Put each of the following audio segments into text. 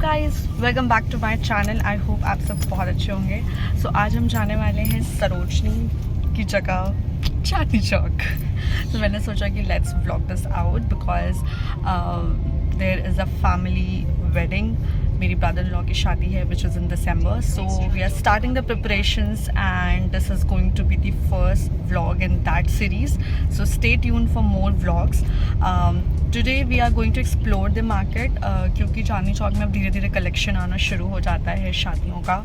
Guys welcome back to my channel. I hope आप सब बहुत अच्छे होंगे। सो आज हम जाने वाले हैं सरोजनी की जगह चांदनी चौक। तो मैंने सोचा कि let's vlog this out because there is a family wedding. मेरी ब्रदर इन लॉ की शादी है which is in December. So we are starting the preparations and this is going to be the first vlog in that series. So stay tune for more vlogs. Today we are going to explore the market क्योंकि चांदनी चौक में अब धीरे धीरे collection आना शुरू हो जाता है शादियों का,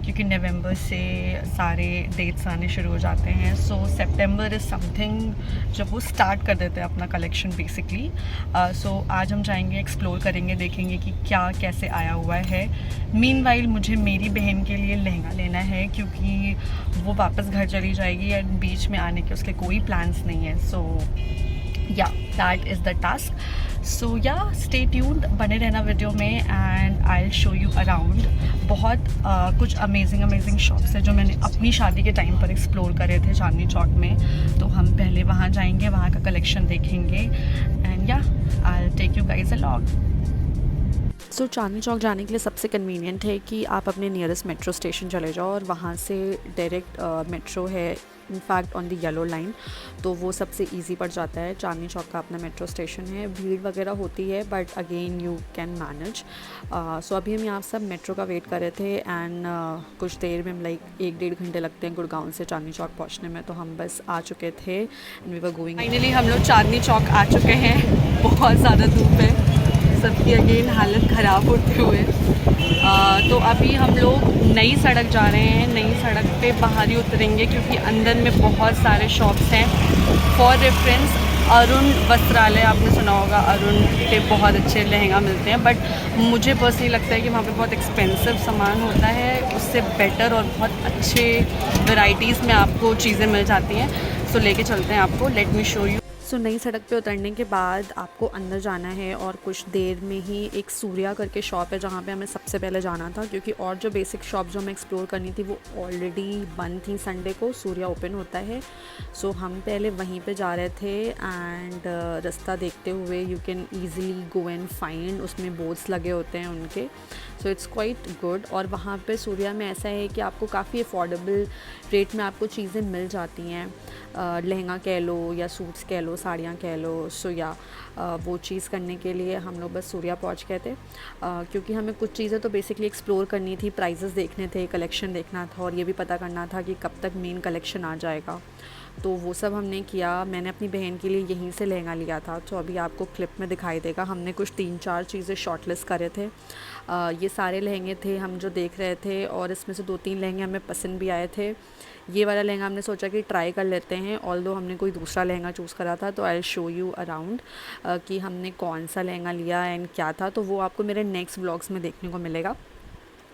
क्योंकि नवंबर से सारे डेट्स आने शुरू हो जाते हैं। सो सितंबर इज़ समथिंग जब वो स्टार्ट कर देते हैं अपना कलेक्शन बेसिकली। सो आज हम जाएंगे, एक्सप्लोर करेंगे, देखेंगे कि क्या कैसे आया हुआ है। मीनवाइल मुझे मेरी बहन के लिए लहंगा लेना है क्योंकि वो वापस घर चली जाएगी एंड बीच में आने के उसके कोई प्लान्स नहीं है। सो या दैट इज़ द टास्क। सो या स्टे ट्यून्ड, बने रहना वीडियो में and I will show you around. बहुत कुछ अमेजिंग शॉप्स है जो मैंने अपनी शादी के टाइम पर एक्सप्लोर करे थे चांदनी चौक में। तो हम पहले वहाँ जाएंगे, वहाँ का कलेक्शन देखेंगे and yeah I will take you guys along. So Chandni Chowk जाने के लिए सबसे कन्वीनियंट है कि आप अपने नियरेस्ट मेट्रो स्टेशन चले जाओ और वहाँ से डायरेक्ट मेट्रो है in fact on the yellow line, तो वो सबसे इजी पड़ जाता है। चांदनी चौक का अपना मेट्रो स्टेशन है, भीड़ वगैरह होती है but again you can manage. So अभी हम यहाँ सब मेट्रो का वेट कर रहे थे एंड कुछ देर में लाइक 1-1.5 घंटे लगते हैं गुड़गांव से चांदनी चौक पहुँचने में। तो हम बस आ चुके थे and we were going. Finally हम लोग चांदनी चौक आ चुके हैं। बहुत ज़्यादा धूप है, सबकी अगेन हालत ख़राब होते हुए। तो अभी हम लोग नई सड़क जा रहे हैं। नई सड़क पे बाहर ही उतरेंगे क्योंकि अंदर में बहुत सारे शॉप्स हैं। फॉर रेफरेंस अरुण वस्त्रालय, आपने सुना होगा, अरुण के बहुत अच्छे लहंगा मिलते हैं बट मुझे पर्सनली लगता है कि वहाँ पे बहुत एक्सपेंसिव सामान होता है, उससे बेटर और बहुत अच्छे वैरायटीज़ में आपको चीज़ें मिल जाती हैं। सो लेके चलते हैं आपको, लेट मी शो यू। सो नई सड़क पे उतरने के बाद आपको अंदर जाना है और कुछ देर में ही एक सूर्या करके शॉप है जहाँ पे हमें सबसे पहले जाना था, क्योंकि और जो बेसिक शॉप जो हमें एक्सप्लोर करनी थी वो ऑलरेडी बंद थी। संडे को सूर्या ओपन होता है। सो हम पहले वहीं पे जा रहे थे एंड रास्ता देखते हुए you can easily go and find, उसमें बोर्ड्स लगे होते हैं उनके। So it's quite good. और वहाँ पे सूर्या में ऐसा है कि आपको काफ़ी अफोर्डेबल रेट में आपको चीज़ें मिल जाती हैं। लहंगा कह लो या सूट्स कह लो, साड़ियाँ कह लो। सो या वो चीज़ करने के लिए हम लोग बस सूर्या पहुँच गए थे क्योंकि हमें कुछ चीज़ें तो बेसिकली एक्सप्लोर करनी थी, प्राइजेस देखने थे, कलेक्शन देखना था और ये भी पता करना था कि कब तक मेन कलेक्शन आ जाएगा। तो वो सब हमने किया। मैंने अपनी बहन के लिए यहीं से लहंगा लिया था, तो अभी आपको क्लिप में दिखाई देगा। हमने कुछ 3-4 चीज़ें शॉर्टलिस्ट करे थे। ये सारे लहंगे थे हम जो देख रहे थे और इसमें से 2-3 लहंगे हमें पसंद भी आए थे। ये वाला लहंगा हमने सोचा कि ट्राई कर लेते हैं, ऑल्दो हमने कोई दूसरा लहंगा चूज़ करा था। तो I will show you around कि हमने कौन सा लहंगा लिया एंड क्या था, तो वो आपको मेरे नेक्स्ट व्लॉग्स में देखने को मिलेगा।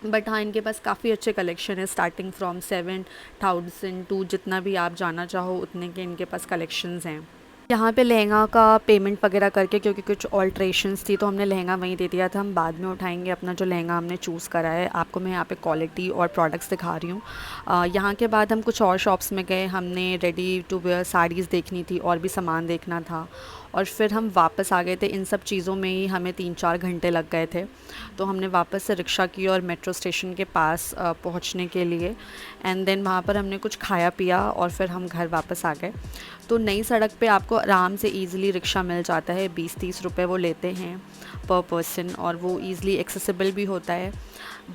बट हाँ, इनके पास काफ़ी अच्छे कलेक्शन है, स्टार्टिंग फ्रॉम 7,000 टू जितना भी आप जाना चाहो उतने के इनके पास कलेक्शंस हैं। यहाँ पे लहंगा का पेमेंट वगैरह करके, क्योंकि कुछ ऑल्ट्रेशंस थी तो हमने लहंगा वहीं दे दिया था। हम बाद में उठाएंगे अपना जो लहंगा हमने चूज़ करा है। आपको मैं यहाँ पे क्वालिटी और प्रोडक्ट्स दिखा रही हूँ। यहाँ के बाद हम कुछ और शॉप्स में गए, हमने रेडी टू वेयर साड़ीज़ देखनी थी और भी सामान देखना था और फिर हम वापस आ गए थे। इन सब चीज़ों में ही हमें 3-4 घंटे लग गए थे। तो हमने वापस से रिक्शा की और मेट्रो स्टेशन के पास पहुंचने के लिए एंड देन वहाँ पर हमने कुछ खाया पिया और फिर हम घर वापस आ गए। तो नई सड़क पे आपको आराम से ईज़िली रिक्शा मिल जाता है, 20-30 रुपये वो लेते हैं पर पर्सन और वो ईज़िली एक्सेसिबल भी होता है।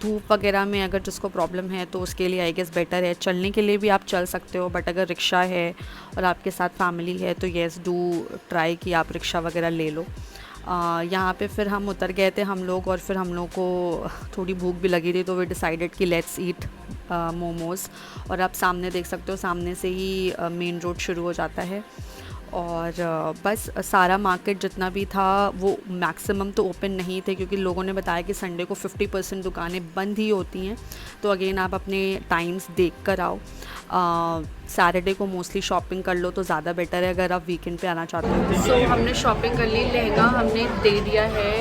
धूप वगैरह में अगर जिसको प्रॉब्लम है तो उसके लिए आई गेस बेटर है। चलने के लिए भी आप चल सकते हो बट अगर रिक्शा है और आपके साथ फैमिली है तो येस डू ट्राई कि आप रिक्शा वगैरह ले लो। यहाँ पे फिर हम उतर गए थे हम लोग और फिर हम लोग को थोड़ी भूख भी लगी थी तो वे डिसाइडेड कि लेट्स ईट मोमोज़। और आप सामने देख सकते हो, सामने से ही मेन रोड शुरू हो जाता है और बस सारा मार्केट जितना भी था वो मैक्सिमम तो ओपन नहीं थे क्योंकि लोगों ने बताया कि संडे को 50% दुकानें बंद ही होती हैं। तो अगेन आप अपने टाइम्स देख कर आओ। सैटरडे को मोस्टली शॉपिंग कर लो तो ज़्यादा बेटर है अगर आप वीकेंड पे आना चाहते हो। सो हमने शॉपिंग कर ली, लहंगा हमने दे दिया है।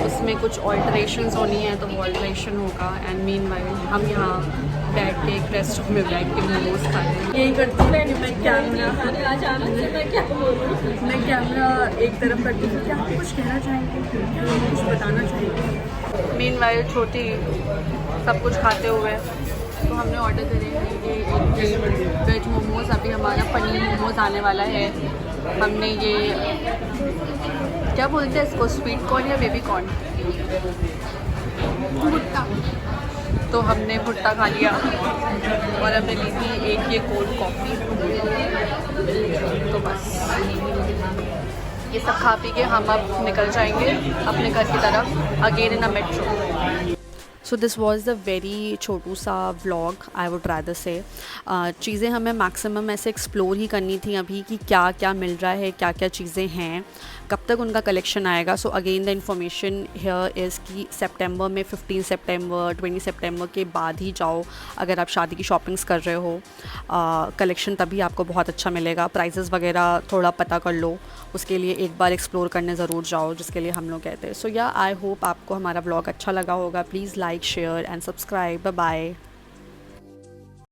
उसमें कुछ ऑल्ट्रेशंस होनी है तो वो ऑल्ट्रेशन होगा एंड मीनवाइल हम यहाँ बैठ के एक रेस्टोरेंट में बैठ के मोमोज खाते हैं। यही करती हूँ कि मैं कैमरा एक तरफ करती हूँ। क्या आपको कुछ कहना चाहेंगे, कुछ बताना चाहेंगे? मीनवाइल छोटी सब कुछ खाते हुए तो हमने ऑर्डर करे हैं ये एक वेज मोमोज़। अभी हमारा पनीर मोमोज़ आने वाला है। हमने ये क्या बोलते हैं इसको, स्वीट कॉर्न या बेबी कॉर्न, भुट्टा, तो हमने भुट्टा खा लिया और हमने ली थी एक ये कोल्ड कॉफ़ी। तो बस ये सब खा पी के हम अब निकल जाएंगे अपने घर की तरफ, again in a metro. So this was the very छोटू सा व्लॉग, आई वुड रादर से। चीज़ें हमें मैक्सिमम ऐसे एक्सप्लोर ही करनी थी अभी कि क्या क्या मिल रहा है, क्या क्या चीज़ें हैं, कब तक उनका कलेक्शन आएगा। So again the information here is कि सितंबर में 15 सितंबर 20 सितंबर के बाद ही जाओ अगर आप शादी की शॉपिंग्स कर रहे हो। कलेक्शन तभी आपको बहुत अच्छा मिलेगा। प्राइजेस वगैरह थोड़ा पता कर लो, उसके लिए एक बार एक्सप्लोर करने ज़रूर जाओ, जिसके लिए हम लोग कहते हैं। सो या आई होप आपको हमारा व्लॉग अच्छा लगा होगा। Please like, share and subscribe. Bye bye.